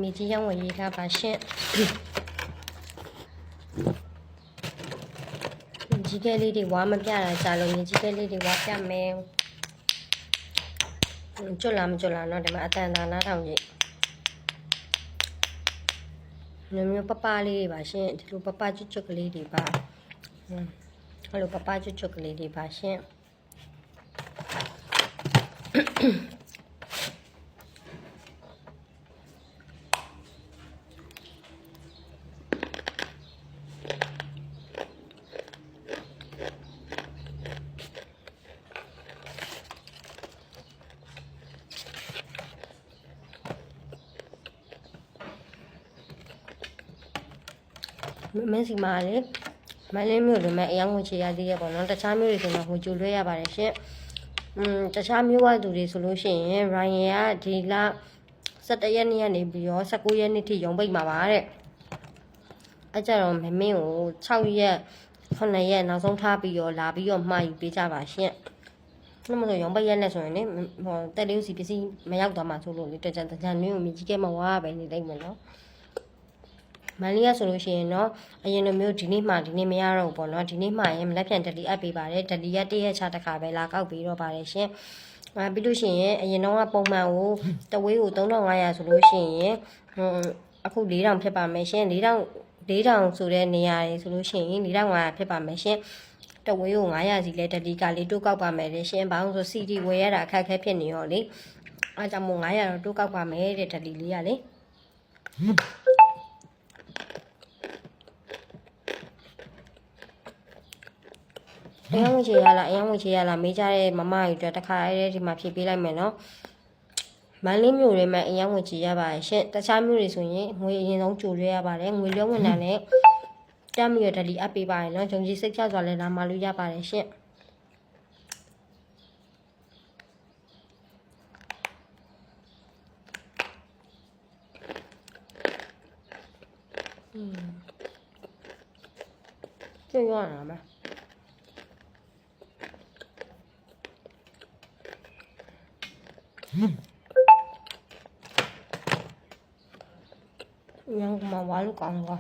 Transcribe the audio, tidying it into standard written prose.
မြေကြီးရောင်းဝယ်ရေးကပါရှင်ကြီးကလေးတွေဝါမပြတာကြာလို့မြေကြီးကလေးတွေဝါပြမယ်ကျွတ်လာမကျွတ်လာတော့ဒီမှာအတန်တာနားထောင်ကြည့်မျိုးပပလေးတွေပါရှင်ဒီလိုပပကျွတ်ကလေးတွေပါဟလိုပပကျွတ်ကလေးတွေပါရှင်မင်းစီမာလေမလေးမျိုးတွေမဲ့အယောင်ဝင်ချရသေးရပေါ့နော်တခြားမျိုးတွေဆိုတော့ဟိုကြိုလွှဲရပါတယ်ရှင်တခြားမျိုးဝသူတွေဆိုလို့ရှိရင် Ryan ကဒီလ17ရက်နေ့ကနေပြီးတော့19ရက်နေ့ထိရုံပိတ်မှာပါတဲ့အဲကြတော့မင်းကို6ရက်9ရက်နောက်ဆုံးထားပြီးတော့လာပြီးတော့မှာယူပေးကြပါရှင်那么说用不烟来说呢，带留是不是没有多嘛？做路的，这你用米几个嘛话呗，你来问咯。မလေးရဆိုလို့ရှိရင်တော့အရင်လိုမျိုးဒီနေ့မှဒီနေ့မရတော့ဘူးပေါ့နော်ဒီနေ့မှရင်လက်ပြန်တလီအပ်ပေးပါတယ်တလီရက်တရက်ချတစ်ခါပဲလာကောက်ပြီးတော့ပါတယ်ရှင်ပြီးလို့ရှိရင်အရင်တော့ပုံမှန်ကိုတဝေးကို3500ဆိုလို့ရှိရင်အခု4000ဖြစ်ပါမယ်ရှင်4000ဆိုတဲ့နေရာတွေဆိုလို့ရှိရင်4500ဖြစ်ပါမယ်ရှင်တဝေးကို900စီလဲတလီကလေးတိုးကောက်ပါမယ်လေရှင်ဘာလို့ဆို CD ဝယ်ရတာအခက်အခဲဖြစ်နေရောလေအားကြောင့်မို့900တော့တိုးကောက်ပါမယ်တဲ့တလီလေးရလေအယောင်ဝင်ချရလားမေးကြတဲ့မမကြီးတို့တခါရဲဒီမှာဖြည့်ပေးလိုက်မယ်နော်မန်လေးမျိုးတွေမှာအယောင်ဝင်ချရပါရှင်တခြားမျိုးတွေဆိုရင်ငွေအရင်ဆုံးကြိုလွှဲရပါတယ်ငွေလျောဝင်တာနဲ့တမ်းပြီးတော့ဒလီအပ်ပေးပါရနော်ဂျုံကြီးစိတ်ချစွာလည်းလာမလို့ရပါတယ်ရှင်ကျွတ်ရတာမှာยังมาว่าลูกกองวะ